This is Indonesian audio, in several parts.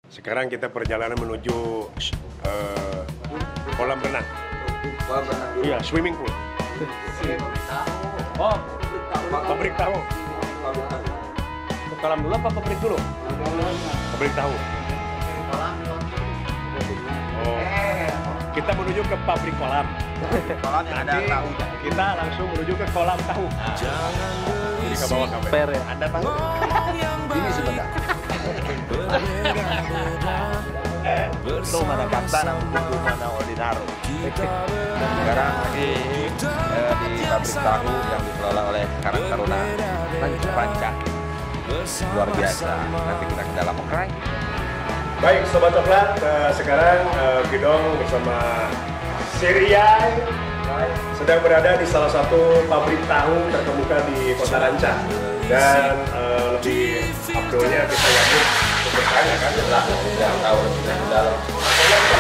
Sekarang kita perjalanan menuju kolam renang. Kolam renang. Iya, swimming pool. Oh, pabrik tahu. Ke kolam dulu apa pabrik dulu? Pabrik tahu. Oh, kita menuju ke pabrik kolam. Kolam yang ada Nanti tahu. kita langsung menuju ke kolam tahu. Jadi ke bawah kafe. Per ya. Anda tahu? Ini sebentar. Itu mana Kaptana, itu mana Ordinaro. Sekarang lagi di pabrik tahu yang dikelola oleh Karang Taruna Panca. Luar biasa. Nanti kita ke dalam okerai. Baik, Sobat Coklat, sekarang Gidong bersama Siriai sedang berada di salah satu pabrik tahu terkemuka di Kota Ranca. Dan lebih abdolnya kita yakin untuk bertanya kan Yang tahu lebih dalam.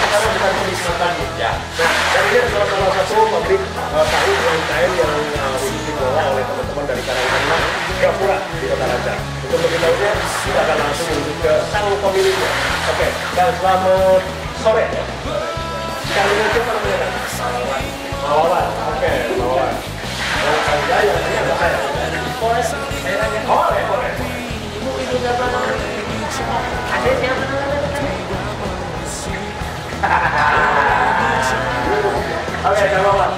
sekarang kita menikmati ya. Nah, dan ini adalah salah satu pabrik tahu UMKM yang dikelola oleh teman-teman dari Karangtaruna Gapura di Kota Ranca. Untuk mengetahuinya, kita akan langsung menuju ke sang pemiliknya. Oke, dan selamat sore. Sekalian siapa namanya? Mawawan. Oke, Mawawan. Kalau Kang yang tanya ada saya. Boleh, saya nanya. Boleh. Ibu siapa namanya? Ada siapa namanya? Oke, Kang Mawawan.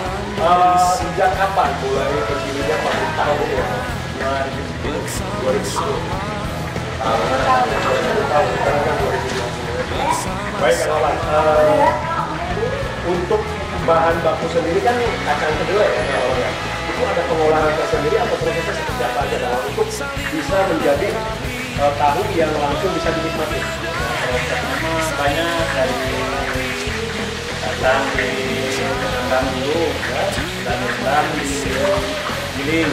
Sejak kapan mulai berdirinya pabrik tahu ini? 2010. Baik, Kang Mawawan. Untuk bahan baku sendiri kan kacang kedelai ya, itu ada pengolahan tersendiri atau prosesnya seperti apa aja dalam untuk bisa menjadi tahu yang langsung bisa dinikmati? Banyak dari kacang direndam dulu, ya, dan rendam digiling,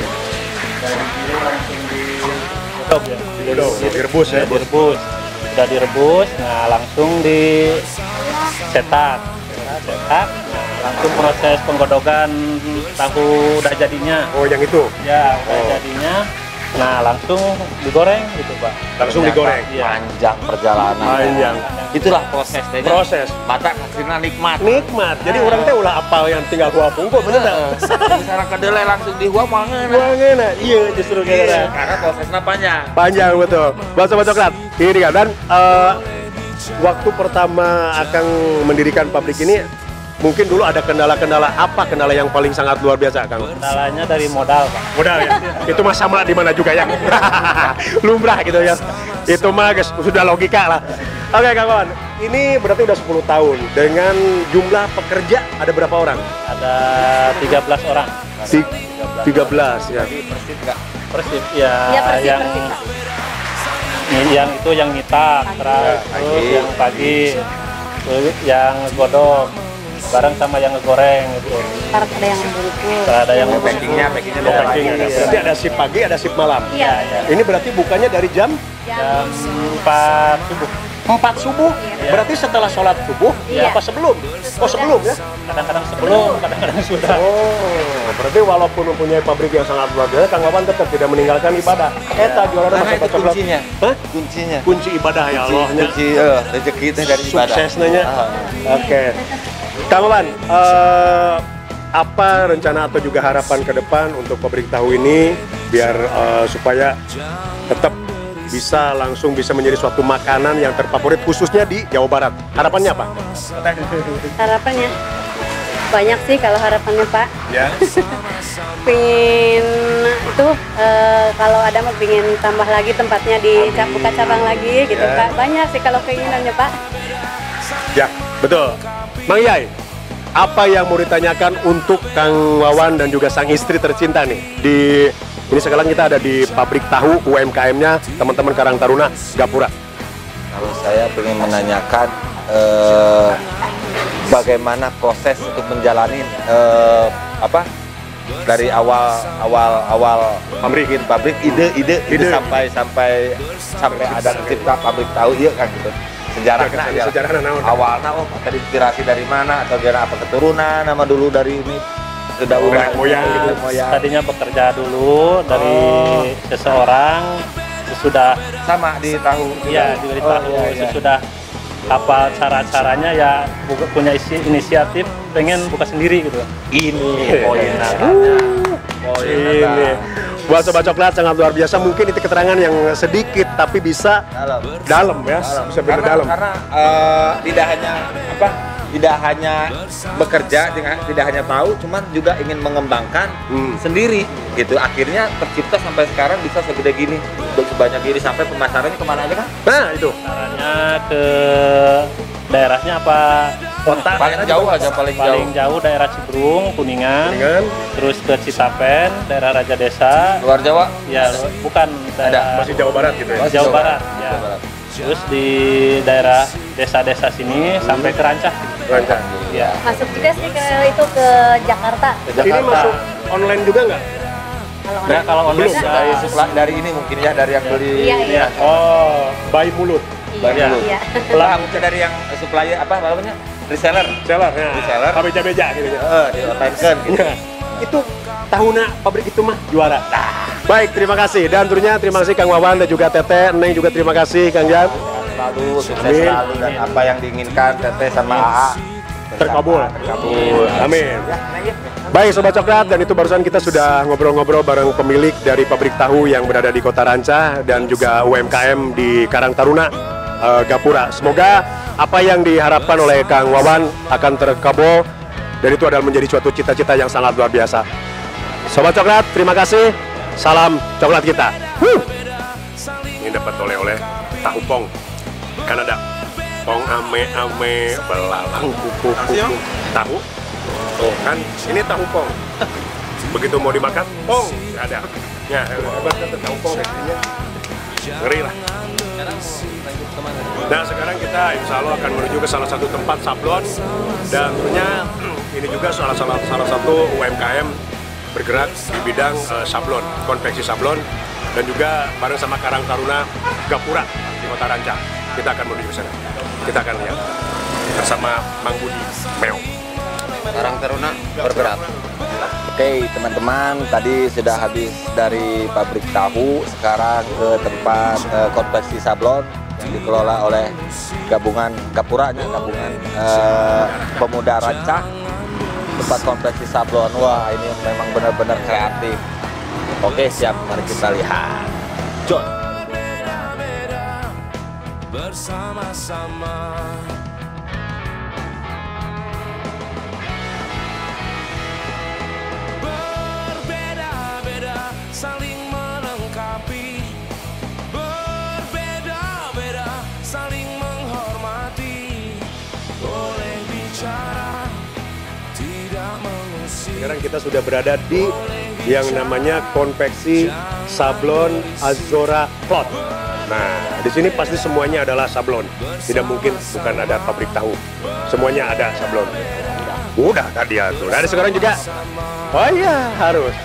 dari giling langsung digodok ya, Direbus ya? direbus, sudah direbus, nah langsung dicetak, nah langsung proses penggodokan tahu udah jadinya, Oh, yang itu? ya udah jadinya, nah langsung digoreng gitu Pak. Langsung digoreng? Iya. Panjang perjalanan. Panjang. Itulah prosesnya. Proses. Mata kasihnya nikmat. Nikmat, jadi orang teh ulah apal yang tinggal gua pungkul, bener tak? Misalnya kedelai langsung dihuam mangan. Wangeuna, iya justru kira Karena prosesnya panjang. panjang betul. Bahasa Coklat, ini kan, dan waktu pertama akan mendirikan pabrik ini, mungkin dulu ada kendala-kendala apa, kendala yang paling sangat luar biasa, Kang? Kendalanya dari modal Pak. Modal ya? Itu mah sama di mana juga ya? Lumrah gitu ya. Itu mah guys, sudah logika lah. Oke, Kang Wawan, ini berarti udah 10 tahun. Dengan jumlah pekerja ada berapa orang? Ada 13 orang. 13 ya. Jadi persis nggak? Persib ya, Iya, Persib, yang Persib, Pak. yang itu yang nyitak, terus Pagi. yang pagi, terus yang godok, bareng sama yang ngegoreng gitu. Ntar ada yang bungkus. Ada yang Packingnya beda lagi. Berarti ada shift pagi, ada shift malam. Iya. Ini berarti bukannya dari jam jam 4 subuh. 4 subuh? Iya. Berarti setelah sholat subuh? Iya. Apa sebelum? Oh, sebelum ya? Kadang-kadang sebelum, kadang-kadang sudah. Oh, berarti walaupun mempunyai pabrik yang sangat luar biasa, Kang Wawan tetap tidak meninggalkan ibadah. Eta jualan Karena Sobat itu Coklat. kuncinya. Hah? Kuncinya. Kunci ibadah ya Allah. Kunci rezeki itu dari ibadah. Suksesnya. Oke. Kang Wawan, apa rencana atau juga harapan ke depan untuk pabrik tahu ini biar supaya tetap langsung bisa menjadi suatu makanan yang terfavorit khususnya di Jawa Barat. Harapannya apa? Harapannya banyak sih kalau harapannya Pak. Ya. Pingin itu kalau ada mau pingin tambah lagi tempatnya buka cabang lagi gitu Ya. Pak. Banyak sih kalau keinginannya Pak. Ya, betul. Mang Yai, apa yang mau ditanyakan untuk Kang Wawan dan juga sang istri tercinta nih ini sekarang kita ada di pabrik tahu UMKM-nya teman-teman Karang Taruna Gapura. Kalau saya ingin menanyakan bagaimana proses untuk menjalani dari awal pabrik ide sampai ada tercipta pabrik tahu iya kan gitu. Sejarahnya naon? awalnya terinspirasi dari mana atau dari apa keturunan nama dulu dari ini kedahuluan moyang gitu. Tadinya bekerja dulu dari seseorang, sesudah sama di tahu ya diberi tahu, iya. sesudah apa cara-caranya ya punya inisiatif pengen buka sendiri gitu. Ini poinnya. Ini buat Sobat Coklat sangat luar biasa. Mungkin itu keterangan yang sedikit tapi bisa dalam ya, bisa benar dalam. Karena tidak hanya bekerja, tidak hanya tahu, cuman juga ingin mengembangkan sendiri gitu. Akhirnya tercipta sampai sekarang bisa segede gini, sebanyak ini, sampai pemasarannya kemana aja kan? Nah itu Caranya ke daerahnya apa? Kota Paling jauh aja, paling jauh daerah Ciberung, Kuningan, terus ke Citapen, daerah Raja Desa. luar Jawa. Ya, bukan daerah masih Jawa Barat gitu ya. Jawa Barat. Ya. Jawa Barat. Terus di daerah desa-desa sini sampai ke Rancah. Rancah. Ya. Masuk juga sih ke itu ke Jakarta. Ini masuk online juga nggak? Nah, kalau online Dari dari ini mungkin ya, dari yang beli. Iya, iya. Oh, by mulut. Iya. Iya. Lah, mungkin dari yang supplier apa namanya? Reseller. Seller ya. Reseller. Beja-beja gitu ya. Di otenkan gitu. Itu tahunnya pabrik itu mah juara. Baik, terima kasih. Dan tentunya terima kasih Kang Wawan dan juga Teteh. Neng juga terima kasih Kang Jan. Selalu sukses Amin. selalu, dan apa yang diinginkan Teteh sama AA Terkabul. terkabul. Amin. Baik Sobat Coklat, dan itu barusan kita sudah ngobrol-ngobrol bareng pemilik dari pabrik tahu yang berada di Kota Rancah dan juga UMKM di Karang Taruna, Gapura. Semoga apa yang diharapkan oleh Kang Wawan akan terkabul, dan itu adalah menjadi suatu cita-cita yang sangat luar biasa. Sobat Coklat, terima kasih. Salam coklat kita. Ini dapat oleh-oleh tahu pong Kanada. Pong ame-ame belalang kuku-kuku. Tahu? Oh kan, ini tahu pong. Begitu mau dimakan, pong nggak ada. Ya, hebat kan tahu pong rezekinya. Ngeri lah. Nah sekarang kita insya Allah akan menuju ke salah satu tempat sablon, dan tentunya ini juga salah satu UMKM bergerak di bidang sablon, konveksi sablon, dan juga bareng sama Karang Taruna Gapura di Kota Rancah. Kita akan menuju ke sana. Kita akan lihat bersama Mang Budi Meong. Karang Taruna bergerak. Oke teman-teman, tadi sudah habis dari pabrik tahu, sekarang ke tempat konveksi sablon yang dikelola oleh gabungan Gapuranya, gabungan pemuda Rancah. Tempat konveksi sablon, wah ini memang benar-benar kreatif. Oke siap, mari kita lihat. John. Bersama-sama. Berbeda-beda saling melengkapi. Berbeda-beda saling menghormati. Boleh bicara, tidak mengusir. Sekarang kita sudah berada di yang namanya konveksi sablon Azora Cloth. Nah, di sini pasti semuanya adalah sablon. Tidak mungkin bukan ada pabrik tahu. Semuanya ada sablon. Udah tadi ya tuh. Dari sekarang juga. Oh iya, harus.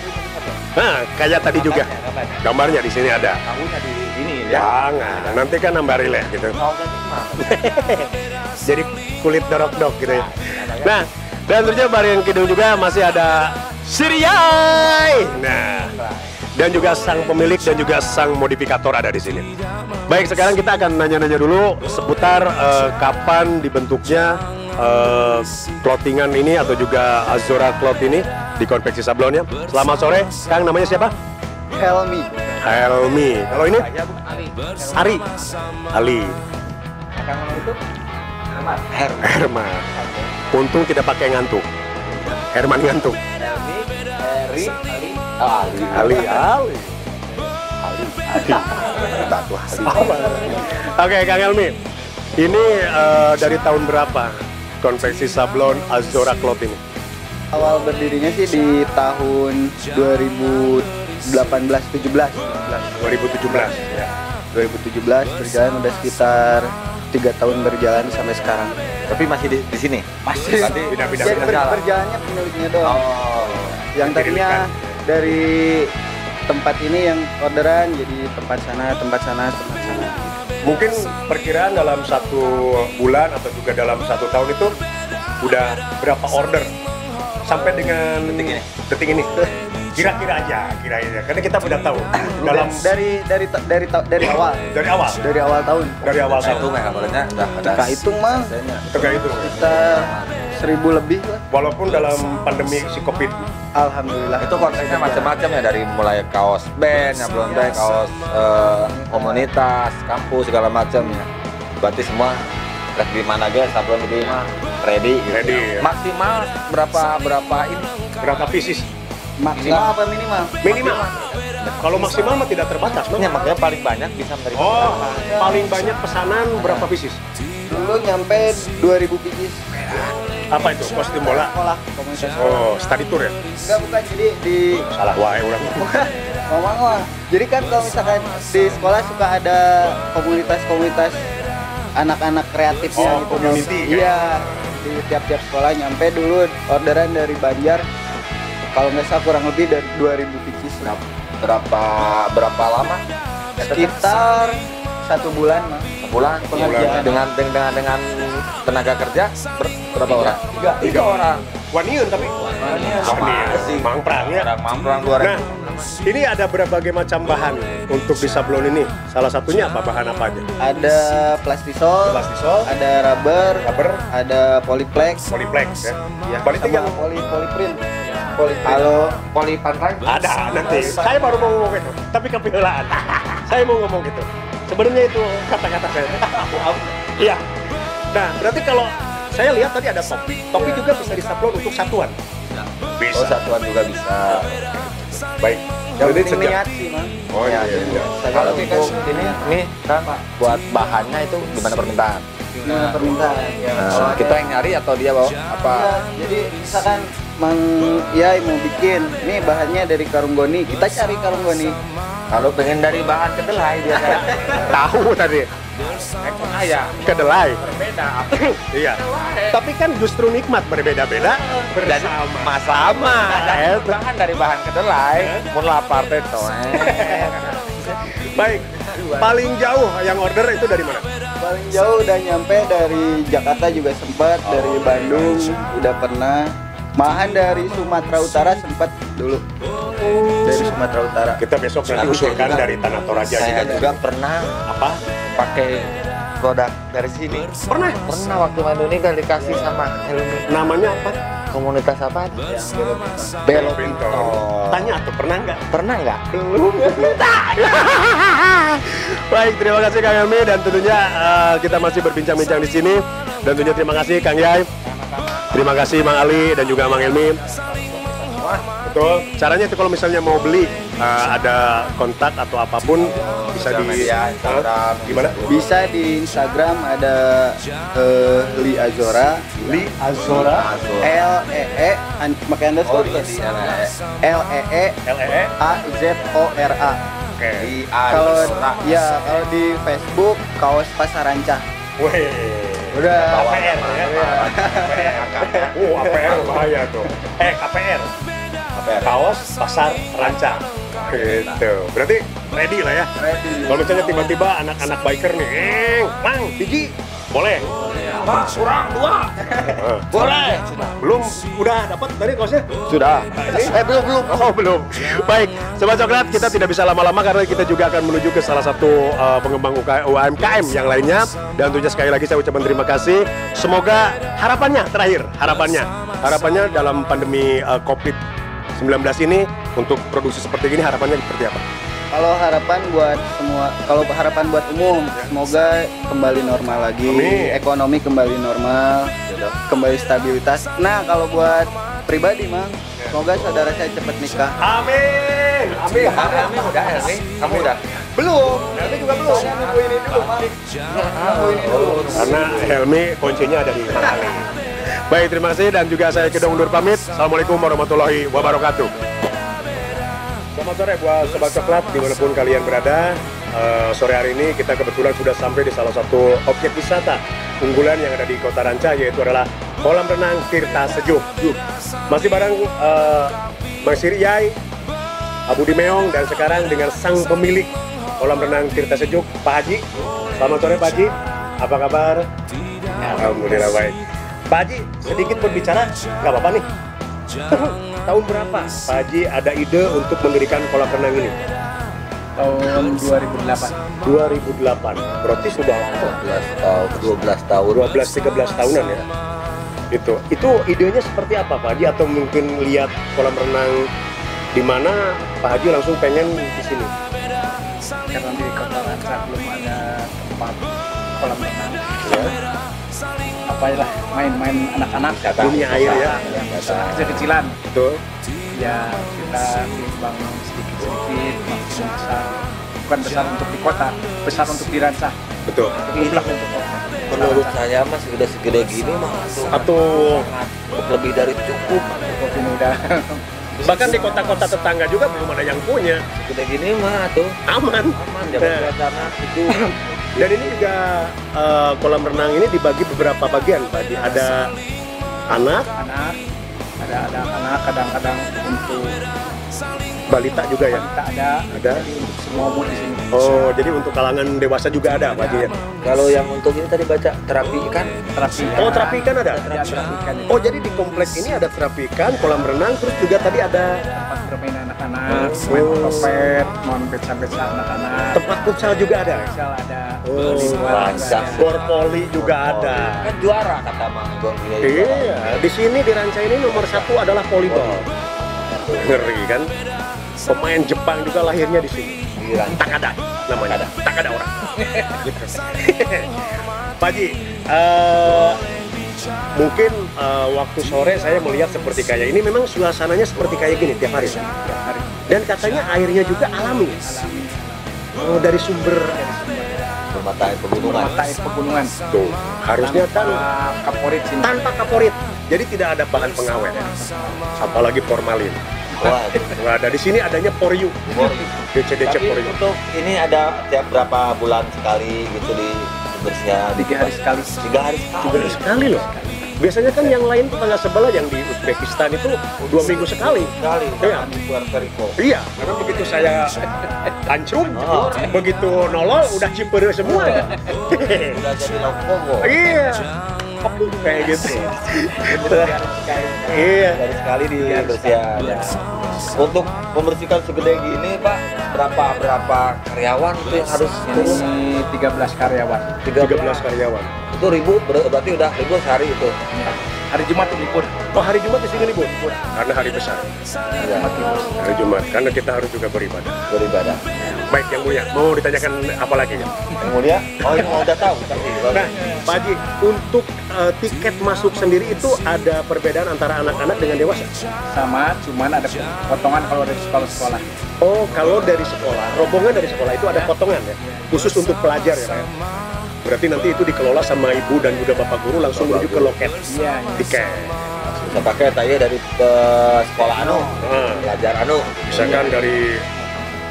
Nah, kayak tadi juga. Gambarnya di sini ada. Tahunya di ini ya. Jangan, nanti kan nambah rileks gitu. Jadi kulit dorok-dok gitu ya. Nah, dan tentunya bareng Kidung juga masih ada Siriai. Nah, dan juga sang pemilik dan juga sang modifikator ada di sini. Baik, sekarang kita akan nanya-nanya dulu seputar kapan dibentuknya clothingan ini atau juga Azora Cloth ini di konveksi sablonnya. Selamat sore, Kang, namanya siapa? Helmi. Helmi. Kalau ini? Ari. Ali. Herman. Untung tidak pakai ngantuk. Herman ngantuk. Ali. Batu Ali. Oke, Kang Helmi. Ini dari tahun berapa konveksi sablon Azora Cloth ini? Awal berdirinya sih di tahun 2017. 2017. Ya. 2017 berjalan udah sekitar 3 tahun berjalan sampai sekarang. Tapi masih di sini. Masih. Berarti Jadi berjalannya pemiliknya doang. Oh. Yang tadinya dari tempat ini yang orderan jadi tempat sana. Mungkin perkiraan dalam 1 bulan atau juga dalam 1 tahun itu udah berapa order sampai dengan detik ini? Kira-kira aja, karena kita udah tahu dalam dari awal. dari awal Dari awal tahun. dari awal Itu tahun. kabarnya udah ada. Kita hitung mah Terkait itu, kita 1.000 lebih lah. walaupun dalam pandemi si COVID. Alhamdulillah. Itu konsepnya macam-macam ya, dari mulai kaos band, nyablon band, kaos komunitas, kampus segala macam ya. Berarti semua di mana aja sablon di mah ready. Gitu. Ready, ya. Maksimal berapa ini? Berapa pieces? Maksimal apa minimal? Minimal. Kalau maksimal mah tidak terbatas, Bang. Ya, makanya paling banyak bisa menerima Oh, berapa. paling banyak pesanan berapa pieces? Dulu nyampe 2.000 pieces. Apa itu? Kostum bola? Sekolah komunitas. Oh, study tour ya? Enggak, bukan, jadi di Salah wae urang. Ngomong mah. Jadi kan kalau misalkan di sekolah suka ada komunitas-komunitas anak-anak kreatifnya Oh, gitu. community, kan? Iya, di tiap-tiap sekolah nyampe dulu orderan dari Banjar. Kalau nggak salah kurang lebih dari 2.000 pieces. Berapa lama? Sekitar 1 bulan mah. Sebulan Pengerjaan. dengan tenaga kerja berapa orang? Tiga orang. Waniun tapi. Waniun. Mangprang ya. Orang mamprang 2.000. Nah, ini ada berbagai macam bahan untuk di sablon ini. Salah satunya apa? Bahan apa aja? Ada plastisol, Plastisol, ada rubber, rubber, ada polyplex, Polyplex ya. ya, Berarti sama yang polyprint. Kalau poli pantai ada nanti. Saya baru mau ngomong itu, tapi kepilaan. Saya mau ngomong gitu. Sebenarnya itu kata-kata saya. Iya. Nah, berarti kalau saya lihat tadi ada topi. Topi juga bisa disablon untuk satuan. Bisa. Oh, satuan juga bisa. Baik. Yang Berarti penting sejak- niat sih, Mang. Oh iya, iya. Kalau untuk ini kan buat bahannya itu gimana permintaan? Nah, permintaan. Nah, kita yang nyari atau dia bawa apa? Ya, jadi misalkan Mang Yai mau bikin, nih bahannya dari karung goni, kita cari karung goni. Kalau pengen dari bahan kedelai dia kan. Tahu tadi. Ekor ayam Kedelai. berbeda. Iya. Tapi kan justru nikmat berbeda-beda bersama. Sama. Bahan dari bahan kedelai. Mun lapar teh Baik. Paling jauh yang order itu dari mana? Paling jauh udah nyampe dari Jakarta juga sempat, dari Bandung udah pernah. Malahan dari Sumatera Utara sempat dulu. Dari Sumatera Utara. Kita besok nanti usulkan dari Tanah Toraja Saya juga. juga pernah Apa? pakai produk dari sini. Pernah? Pernah waktu Manduni kan dikasih sama Helmi. Namanya apa? Komunitas apa? Belok Pinto. Tanya tuh, pernah nggak? Pernah nggak? Belum. Baik, terima kasih Kang Helmi dan tentunya kita masih berbincang-bincang di sini. Dan tentunya terima kasih Kang Yai. Terima kasih Mang Ali dan juga Mang Helmi. Betul. Caranya itu kalau misalnya mau beli ada kontak atau apapun bisa Sosial di media, Instagram. gimana? Bisa di Instagram ada Li Azora. Li Azora LEE pakai underscore tadi. LEE LEE. AZORA. Oke. Kalau kalau di Facebook Kaos Pasaranca. Weh. Udah. KPR ya. Oh, APR bahaya tuh. KPR. Kaos Pasar Ranca. Gitu. Berarti ready lah ya. Ready. Kalau misalnya tiba-tiba anak-anak biker nih, Mang, biji, boleh. Pak, kurang 2. Boleh. Belum, udah dapat tadi kaosnya? Sudah. Belum. Oh, belum. Baik, Sobat Coklat, kita tidak bisa lama-lama karena kita juga akan menuju ke salah satu pengembang UMKM yang lainnya. Dan tentunya sekali lagi saya ucapkan terima kasih. Semoga harapannya harapannya dalam pandemi COVID-19 ini untuk produksi seperti ini harapannya seperti apa? Kalau harapan buat umum, semoga kembali normal lagi, Amin. ekonomi kembali normal, kembali stabilitas. Nah, kalau buat pribadi, Mang, semoga saudara saya cepat nikah. Amin. Helmi udah, Helmi. Kamu udah? Belum, tapi juga belum. Saya nunggu ini dulu, Mang. Nunggu ini dulu. Karena Helmi kuncinya ada di Mang Ali. Baik, terima kasih dan juga saya Kedong undur pamit. Assalamualaikum warahmatullahi wabarakatuh. Selamat sore buat Sobat Coklat dimanapun kalian berada. Sore hari ini kita kebetulan sudah sampai di salah satu objek wisata unggulan yang ada di Kota Ranca, yaitu adalah kolam renang Tirta Sejuk. Masih bareng Mang Yai, Abu Dimeong, dan sekarang dengan sang pemilik kolam renang Tirta Sejuk, Pak Haji. Selamat sore Pak Haji, apa kabar? Alhamdulillah baik. Pak Haji, sedikit berbicara, nggak apa-apa nih. tahun berapa Pak Haji ada ide untuk mendirikan kolam renang ini? Tahun 2008. 2008. Berarti sudah 12 tahun 12-13 tahunan ya. Itu idenya seperti apa Pak Haji, atau mungkin lihat kolam renang di mana Pak Haji langsung pengen di sini? Karena di Kota Ranca belum ada tempat kolam renang. Ya. Apa ya, main-main anak-anak Dunia air ya. kecil-kecilan. Betul. Ya kita bangun sedikit-sedikit, makin besar. Bukan besar untuk di kota, besar untuk di Ranca. Betul. Mutlak untuk kota. menurut saya mas udah segede gini mah Atau lebih dari cukup. Ini udah bahkan di kota-kota tetangga juga belum ada yang punya. Segede gini mah tuh Aman. jangan Nah, tanah itu. dan ini juga kolam renang ini dibagi beberapa bagian Pak Haji. Ada anak, anak, ada anak kadang-kadang untuk balita juga ya. kita ada Ada. jadi untuk semua umur di sini. Oh, jadi untuk kalangan dewasa juga ada Pak Haji ya. Kalau yang untuk ini tadi baca terapi ikan, Terapi. Oh, terapi ikan ada. Ya, terapi ikan. Oh, jadi di kompleks ini ada terapi ikan, kolam renang, terus juga tadi ada Tempat bermain anak-anak, main otopet, main beca-beca anak-anak. tempat futsal juga ada. Misal ada Oh, volleyball juga ada. Gor poli juga ada. kan juara kata Mang Gong. Iya, di sini di Ranca ini nomor 1 adalah volleyball. Ngeri kan? Pemain Jepang juga lahirnya di sini. Takada namanya. Takada orang. Gitu. Pak Haji, mungkin waktu sore saya melihat seperti kayak ini, memang suasananya seperti kayak gini tiap hari. Dan katanya airnya juga alami. Oh, dari sumber Mata air pegunungan. Mata air pegunungan. tuh. Harusnya kan Kaporit sini. tanpa kaporit. Jadi tidak ada bahan pengawet. Apalagi formalin. Wah, Nah, dari sini adanya Poryu. DC-DC tapi Poryu. untuk ini ada tiap berapa bulan sekali gitu di bersihnya 3 hari sekali. 3 hari sekali. 3 hari sekali loh. Biasanya kan yang lain tetangga sebelah yang di Uzbekistan itu 2 minggu sekali. Sekali. Iya. Di Puerto Rico. Iya, karena begitu saya hancur, begitu nolol udah ciper semua. Udah jadi lokomo. Iya, kayak gitu. Iya. Dari sekali di bersihnya. Untuk membersihkan segede gini Pak, berapa karyawan itu yang harus turun? Ini 13 karyawan. 13 karyawan. Itu berarti udah 1000 sehari itu. Ya. Hari Jumat libur. Oh, hari Jumat di sini libur? Karena hari besar. Iya. Hari Jumat, karena kita harus juga beribadah. Beribadah. Baik, yang mulia, mau ditanyakan apa lagi? Yang mulia, oh ini mau udah tahu tapi. Nah, Pak Haji, untuk tiket masuk sendiri itu ada perbedaan antara anak-anak dengan dewasa? Sama, cuman ada potongan kalau dari sekolah-sekolah. Oh, kalau dari sekolah, rombongan dari sekolah itu ada potongan ya? Khusus untuk pelajar ya Pak ya? Berarti nanti itu dikelola sama ibu dan juga bapak guru langsung menuju ke loket Iya. tiket. Bisa pakai tanya dari ke sekolah anu, Nah, belajar anu. misalkan dari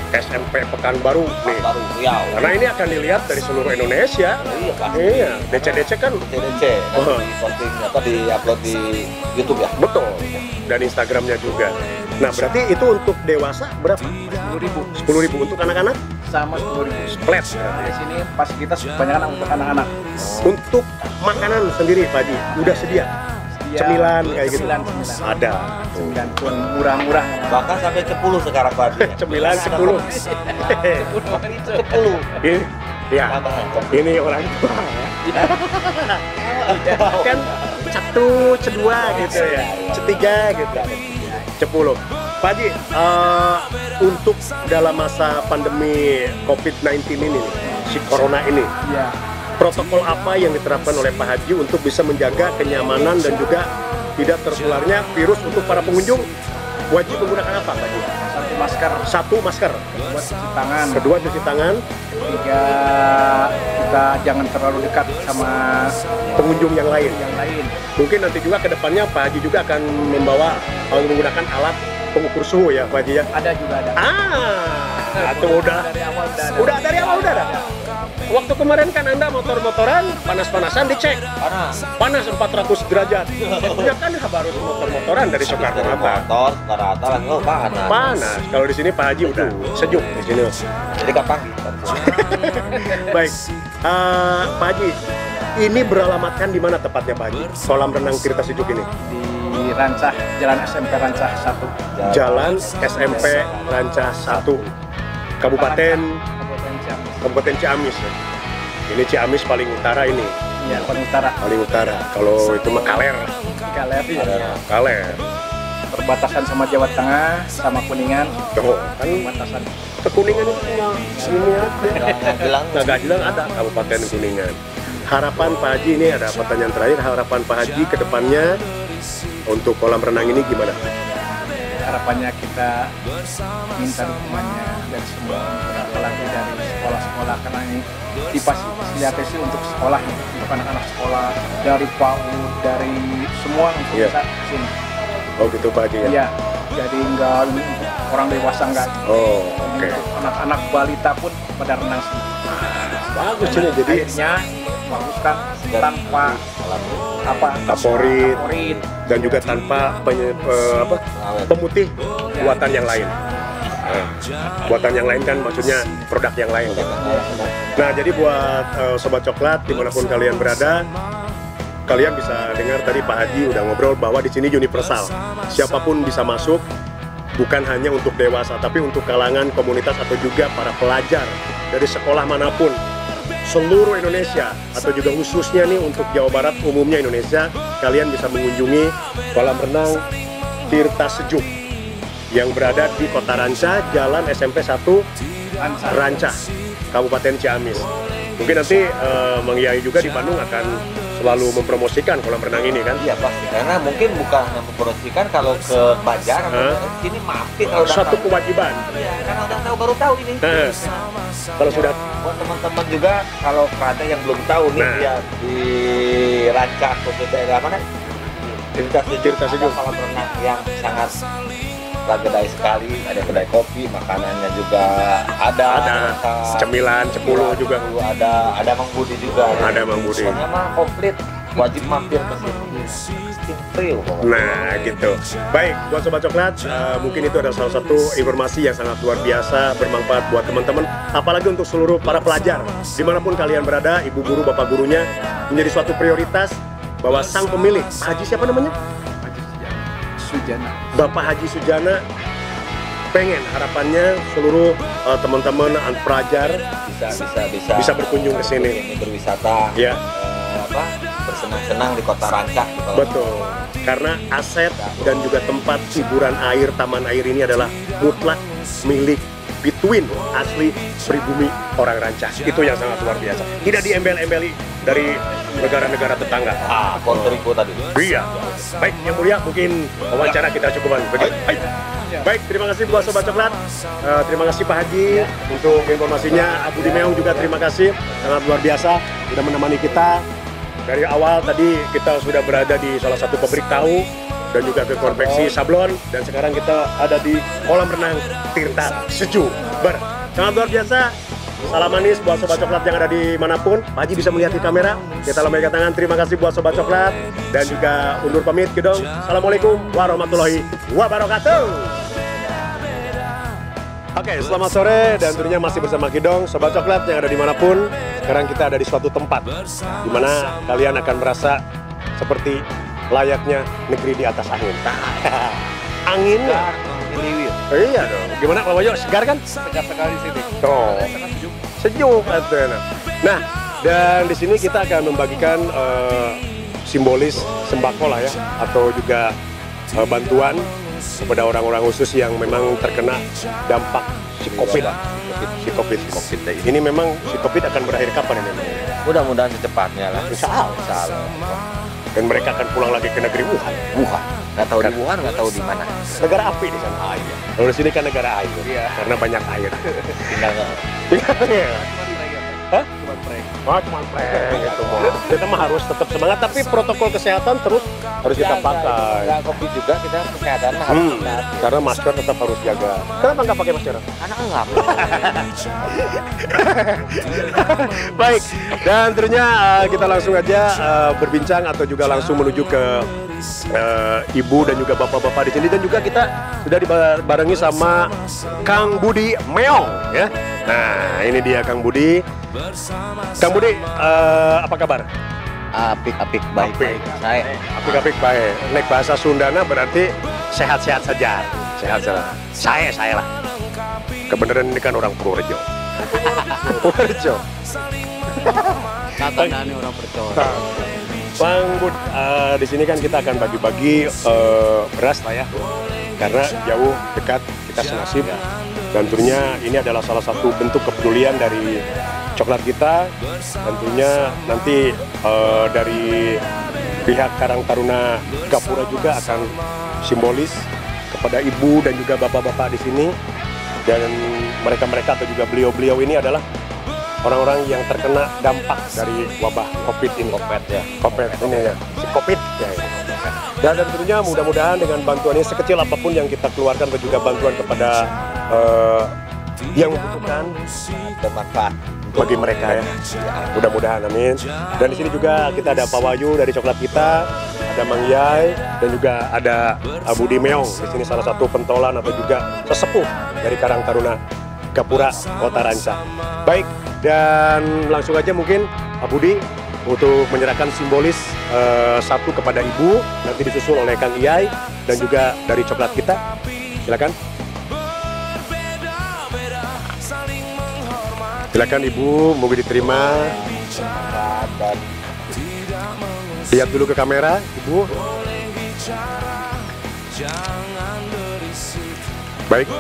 SMP Pekanbaru nih. Baru Riau. Karena ini akan dilihat dari seluruh Indonesia. Iya Pak. Iya, DC-DC kan CDC di posting apa di upload di YouTube ya. betul. Dan Instagramnya juga. Nah, berarti itu untuk dewasa berapa? 10.000. 10.000 untuk anak-anak? Sama 10.000. Flat. Di sini fasilitas kebanyakan untuk anak-anak. Untuk makanan sendiri Pak Haji, udah sedia? Ya, Cemilan kayak gitu? cemilan. Ada. Cemilan pun murah-murah. Bahkan sampai 10 sekarang Pak. Cemilan 10. 10. Ini, ya, Tambahan. ini orang tua. Kan satu, kedua gitu ya, ketiga gitu. 10. Pak Haji, untuk dalam masa pandemi COVID-19 ini, si corona ini, Iya. protokol apa yang diterapkan oleh Pak Haji untuk bisa menjaga kenyamanan dan juga tidak tertularnya virus untuk para pengunjung? Wajib menggunakan apa Pak Haji? 1 masker 1 masker, buat cuci tangan. kedua cuci tangan, 3 kita jangan terlalu dekat sama pengunjung yang lain. yang lain. Mungkin nanti juga ke depannya Pak Haji juga akan membawa menggunakan alat pengukur suhu ya Pak Haji ya? Ada juga ada. Itu udah. Dari awal udah ada. Udah dari awal udah ada. Waktu kemarin kan Anda motor-motoran panas-panasan dicek. Panas 400 derajat. Ya kan harus motor-motoran dari Soekarno Hatta. Motor rata langsung panas. Panas. Kalau di sini Pak Haji udah sejuk di sini. Jadi kapan pagi? Baik. Pak Haji, ini beralamatkan di mana tepatnya Pak Haji? Kolam renang Tirta Sejuk ini. Di Rancah, Jalan SMP Rancah 1. Jalan SMP Rancah 1, Kabupaten Ciamis. Ya. Ini Ciamis paling utara ini. Iya, paling utara. Paling utara. Kalau itu mah Kaler. Kaler. Perbatasan sama Jawa Tengah, sama Kuningan. Oh, kan Perbatasan. ke Kuningan itu ini ada. Nggak ada Kabupaten Kuningan. Harapan Pak Haji ini ada pertanyaan terakhir. Harapan Pak Haji ke depannya untuk kolam renang ini gimana? Harapannya kita minta dukungannya dari semua, apalagi dari sekolah-sekolah, karena ini difasilitasi untuk sekolah, untuk anak-anak sekolah, dari PAUD, dari semua untuk bisa sini. Oh gitu Pak Haji ya? Iya, jadi enggak untuk orang dewasa enggak. Oh, oke. Anak-anak balita pun pada renang sini. Bagus ini jadi Airnya bagus kan, tanpa kaporit dan juga tanpa pemutih buatan yang lain. Buatan yang lain kan maksudnya produk yang lain. Nah jadi buat Sobat Coklat dimanapun kalian berada, kalian bisa dengar tadi Pak Haji udah ngobrol bahwa di sini universal, siapapun bisa masuk, bukan hanya untuk dewasa tapi untuk kalangan komunitas atau juga para pelajar dari sekolah manapun seluruh Indonesia atau juga khususnya nih untuk Jawa Barat, umumnya Indonesia, kalian bisa mengunjungi kolam renang Tirta Sejuk yang berada di Kota Rancah, Jalan SMP 1 Rancah, Kabupaten Ciamis. Mungkin nanti Mang Yai juga di Bandung akan selalu mempromosikan kolam renang ini kan? Iya pasti, karena mungkin bukan hanya mempromosikan, kalau ke Banjar atau sini mampir kalau udah Satu tahu. kewajiban. Iya, karena udah tahu, baru tahu ini. Kalau sudah Buat teman-teman juga, kalau ada yang belum tahu nih, dia di Rancah atau di daerah mana? Tirta Sejuk. Kolam renang yang sangat ragadai sekali, ada kedai kopi, makanannya juga ada cemilan, cepuluh juga. Ada Mang Budi juga. Ada Mang Budi. Pokoknya mah komplit, wajib mampir ke sini. Nah gitu. Baik, buat Sobat Coklat, mungkin itu adalah salah satu informasi yang sangat luar biasa, bermanfaat buat teman-teman, apalagi untuk seluruh para pelajar dimanapun kalian berada, ibu guru, bapak gurunya, menjadi suatu prioritas bahwa sang pemilik, Pak Haji siapa namanya? Sujana. Bapak Haji Sujana pengen harapannya seluruh teman-teman pelajar bisa berkunjung ke sini, berwisata, ya. Bersenang-senang di Kota Rancah. Betul, karena aset dan juga tempat hiburan air, taman air ini adalah mutlak milik between asli pribumi orang Rancah. Itu yang sangat luar biasa. Tidak diembel-embeli dari negara-negara tetangga. Kontribu tadi. Iya. Baik, yang mulia, mungkin wawancara kita cukupan. Baik, terima kasih buat Sobat Coklat. Terima kasih Pak Haji untuk informasinya. Abu Dimeong juga terima kasih, sangat luar biasa sudah menemani kita. Dari awal tadi kita sudah berada di salah satu pabrik tahu dan juga ke konveksi sablon, dan sekarang kita ada di kolam renang Tirta Sejuk. Sangat luar biasa. Salam manis buat Sobat Coklat yang ada di manapun. Pak Haji bisa melihat di kamera. Kita lambaikan tangan. Terima kasih buat Sobat Coklat dan juga undur pamit Gedong. Assalamualaikum warahmatullahi wabarakatuh. Oke, selamat sore dan tentunya masih bersama Gedong, Sobat Coklat yang ada dimanapun. Sekarang kita ada di suatu tempat di mana kalian akan merasa seperti layaknya negeri di atas angin. Anginnya? Iya dong. Gimana Pak Wajo? Segar kan? Segar sekali sini. Oh, sejuk katanya. Nah, dan di sini kita akan membagikan simbolis sembako lah ya, atau juga bantuan kepada orang-orang khusus yang memang terkena dampak si COVID. Ini memang si COVID akan berakhir kapan ini? Mudah-mudahan secepatnya lah. Insya Allah. Dan mereka akan pulang lagi ke negeri Wuhan. Nggak tahu di Wuhan, nggak tahu di mana. Negara api di sana. Iya. Kalau di sini kan negara air. Iya. Karena banyak air. Tinggal Hah? Cuma prank gitu. Kita mah harus tetap semangat, tapi protokol kesehatan terus harus kita pakai. Nggak COVID juga, kita kesehatan harus hati-hati. Karena masker tetap harus jaga. Kenapa nggak pakai masker? Karena enggak. Baik, dan tentunya kita langsung aja berbincang atau juga langsung menuju ke ibu dan juga bapak-bapak di sini, dan juga kita sudah dibarengi sama Kang Budi Meong ya. Nah, ini dia Kang Budi. Kang Budi, apa kabar? Apik-apik baik-baik. Saya Apik-apik baik. Nek bahasa Sundana berarti sehat-sehat saja. Sehat saja. Saya lah. Kebenaran ini kan orang Purworejo. Purworejo. kata nani orang percaya. Bang Bud, di sini kan kita akan bagi-bagi beras lah ya. Karena jauh dekat kita senasib. Dan tentunya ini adalah salah satu bentuk kepedulian dari coklat kita. Tentunya nanti dari pihak Karang Taruna Gapura juga akan simbolis kepada ibu dan juga bapak-bapak di sini. Dan mereka-mereka atau juga beliau-beliau ini adalah orang-orang yang terkena dampak dari wabah COVID ini. COVID ini ya. Si COVID ya. Dan tentunya mudah-mudahan dengan bantuan ini sekecil apapun yang kita keluarkan dan juga bantuan kepada yang membutuhkan Bermanfaat bagi mereka ya. Mudah-mudahan amin. Dan di sini juga kita ada Pak Wahyu dari coklat kita, ada Mang Yai dan juga ada Budi Meong. Di sini salah satu pentolan atau juga sesepuh dari Karang Taruna Gapura Kota Ranca. Baik, dan langsung aja mungkin Pak Budi untuk menyerahkan simbolis satu kepada ibu, nanti disusul oleh Kang Iyai dan juga dari coklat kita. Silakan. Silakan ibu, mau diterima. dan Lihat dulu ke kamera, ibu. Baik,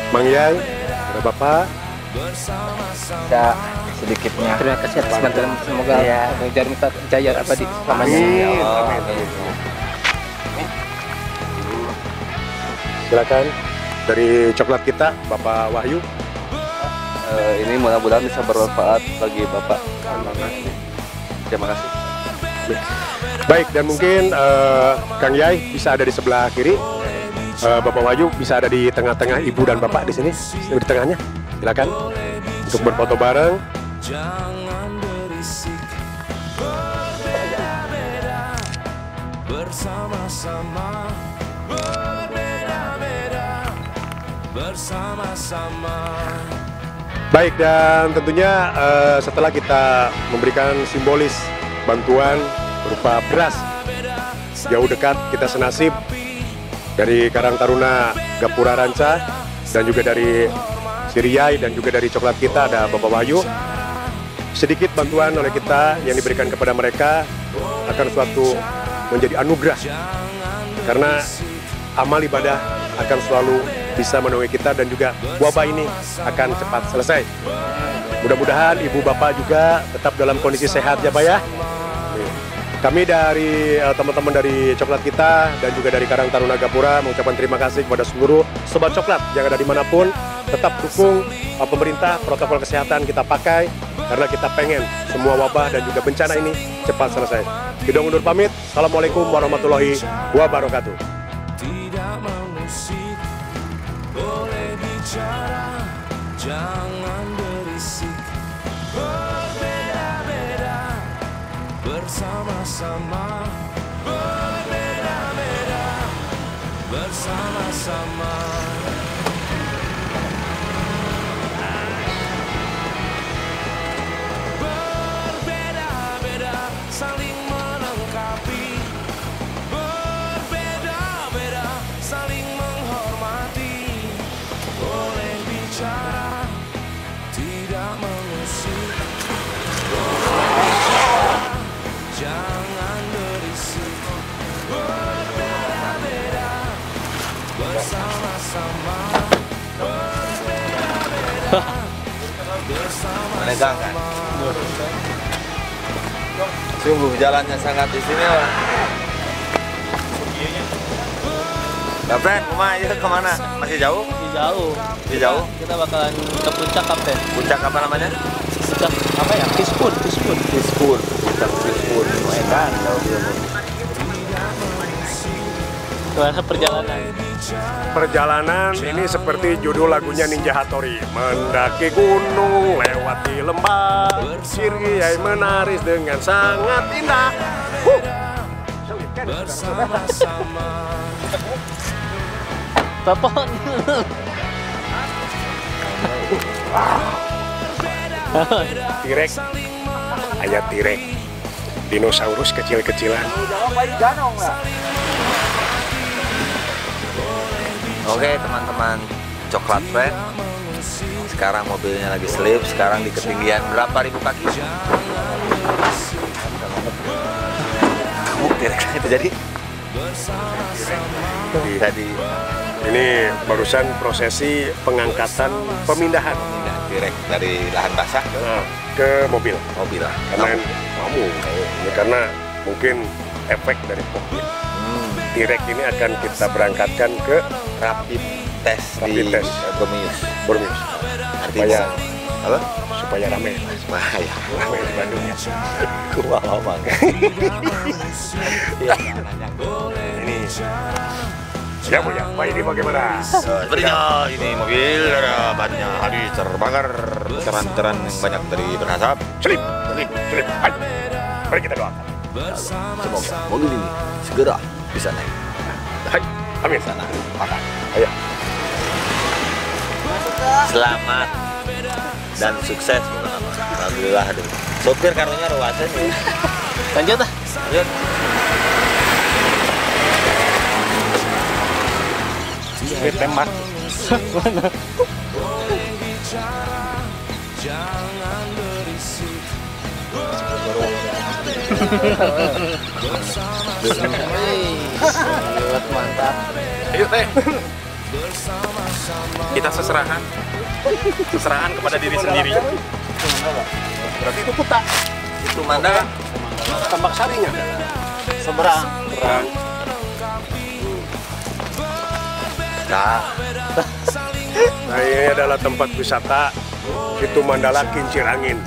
Mang Yai, ada bapak. Bisa sedikitnya. Terima kasih atas bantuan, semoga jarum kita jaya abadi selamanya. Amin. Silakan dari coklat kita, Bapak Wahyu. ini mudah-mudahan bisa bermanfaat bagi Bapak. Terima kasih. Baik, dan mungkin Kang Yai bisa ada di sebelah kiri, Bapak Wahyu bisa ada di tengah-tengah ibu dan bapak di sini, di tengahnya. Silakan untuk berfoto bareng. Jangan berisik, berbeda-beda, bersama-sama, berbeda-beda, bersama-sama. Baik, dan tentunya setelah kita memberikan simbolis bantuan berupa beras jauh dekat kita senasib dari Karang Taruna Gapura Ranca dan juga dari Siriyai dan juga dari coklat kita ada Bapak Wahyu. Sedikit bantuan oleh kita yang diberikan kepada mereka akan suatu menjadi anugerah karena amal ibadah akan selalu bisa menemui kita dan juga wabah ini akan cepat selesai. Mudah-mudahan ibu bapak juga tetap dalam kondisi sehat ya Pak ya. Kami dari teman-teman dari coklat kita dan juga dari Karang Taruna Gapura mengucapkan terima kasih kepada seluruh sobat coklat yang ada dimanapun. Tetap dukung pemerintah, protokol kesehatan kita pakai karena kita pengen semua wabah dan juga bencana ini cepat selesai. Hidong undur pamit. Assalamualaikum warahmatullahi wabarakatuh. Tidak mengusik, boleh bicara, jangan berisik, berbeda-beda, bersama-sama, berbeda-beda, bersama-sama. Berbeda-beda, saling melengkapi, berbeda-beda, saling menghormati, boleh bicara, tidak mengusik, jangan berisik, berbeda-beda, bersama-sama, berbeda-beda, Menegangkan. Sungguh jalannya sangat istimewa. Kapten, rumah kemana? Masih jauh? Jauh. Masih jauh? Kita bakalan ke puncak, Kapten. Puncak apa namanya? Puncak apa ya? Pispun. Pispun. Puncak Pispun. Enak. Gimana perjalanan? Perjalanan ini seperti judul lagunya Ninja Hattori. Mendaki gunung, lewati lembah, Siriyai menaris dengan sangat indah. bersama-sama. Bapak. Tirek, ayat tirek. dinosaurus kecil-kecilan. Oke teman-teman Coklat Friend, sekarang mobilnya lagi selip. Sekarang di ketinggian berapa ribu kaki? Kira-kira itu jadi tadi Ini barusan prosesi pengangkatan pemindahan direct dari lahan basah ke mobil. Karena Kamu ini karena mungkin efek dari COVID. Direct ini akan kita berangkatkan ke rapid test di Rapid test. Bormius. Supaya Apa? supaya rame Bahaya. di Bandung. Wah, bang. Ini siap ya, Pak, ini bagaimana? Sepertinya ini mobil ada bannya habis terbakar, pecahan-pecahan yang banyak dari berasap. Selip. Hai. Mari kita doakan. Semoga mobil ini segera bisa naik. Hai. Amin. Sana makan. Ayo. Selamat dan sukses. Alhamdulillah. Sopir karunya ruasan nih. Lanjut ah. Lanjut. Tembak. Mantap. Ayo teh. Kita seserahan kepada diri sendiri. Berarti itu kuta. Itu Mandala. Tambak sarinya. Seberang. Nah, Nah, ini adalah tempat wisata Situ Mandala Kincir Angin.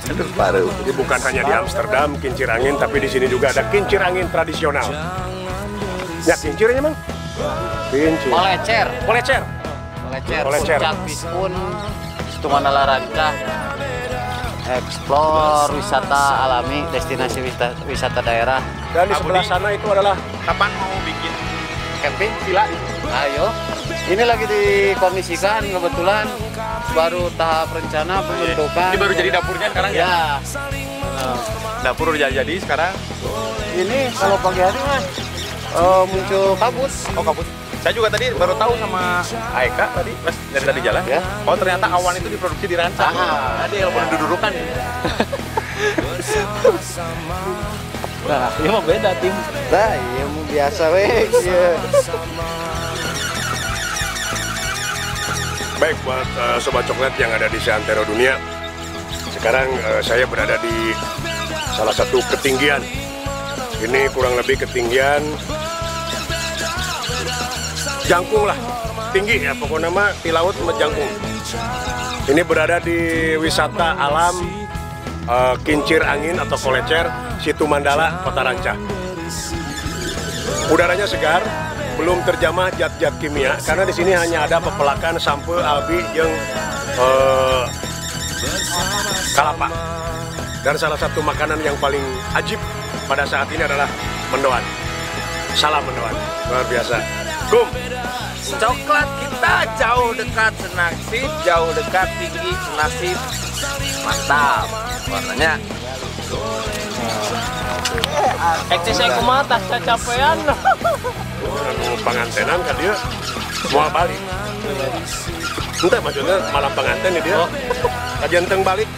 aduh baru. Jadi bukan hanya di Amsterdam kincir angin, tapi di sini juga ada kincir angin tradisional. Ya, kincirnya mang? Kincir. Polecer. Polecer. Polecer. Puncak Bispun. Situ Mandala Rancah. Explore wisata alami, destinasi wisata daerah. Dan di sebelah sana itu adalah Kapan mau bikin Camping villa. Ayo. Ini lagi dikondisikan kebetulan baru tahap rencana pembentukan. ini baru jadi dapurnya sekarang ya? Ya. Dapur udah jadi sekarang. Ini kalau pagi hari mas muncul kabut. Oh kabut. Saya juga tadi baru tahu sama Aika tadi pas dari tadi jalan. Ya. Oh ternyata awan itu diproduksi di Rancah. Tadi yang perlu dudukan. Nah, ini mah beda tim. Lah, iya mau biasa weh. Iya. baik buat Sobat Coklat yang ada di seantero dunia. Sekarang saya berada di salah satu ketinggian. Ini kurang lebih ketinggian jangkung lah, tinggi ya pokoknya mah di laut sama jangkung. Ini berada di wisata alam Kincir Angin atau Polecer, Situ Mandala, Kota Rancah. Udaranya segar, belum terjamah zat-zat kimia karena di sini hanya ada pepelakan, sampe, albi, yang kalapa. Dan salah satu makanan yang paling ajib pada saat ini adalah mendoan. Salam mendoan, luar biasa. Kum, Coklat kita jauh dekat senasib, jauh dekat tinggi senasib. Mantap. Warnanya Eksis saya kumata cacapean. pengantenan kan dia mau balik. Entah maksudnya malam pengantin nih dia. Kajian teng balik.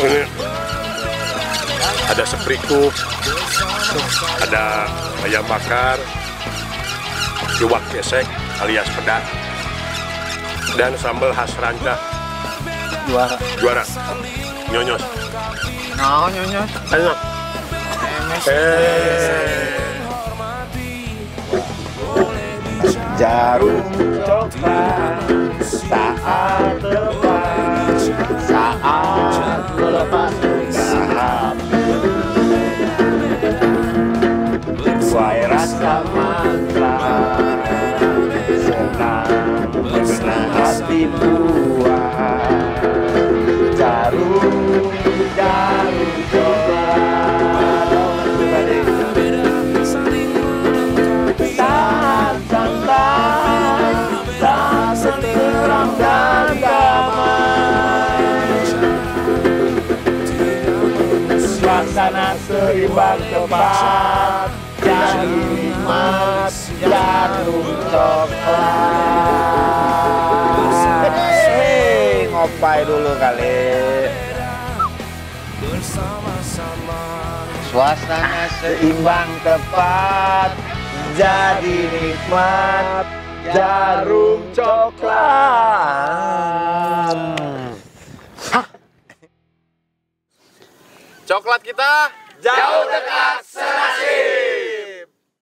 Ini ada sepriku, ada ayam bakar, iwak gesek alias pedas, dan sambal khas Rancah. Juara. Nyonyos. Nah, nyonyos. Enak. Jarum coklat saat tepat, saat melepas tahap. Wahai rasa mantra, senang mengenal hati buah. Jarum coklat. Saat santai, saat terang dan damai. seimbang tepat, jadi nikmat jarum coklat. Hei, ngopai dulu kali. Suasana seimbang tepat, jadi nikmat jarum coklat. Coklat kita jauh dekat serasi.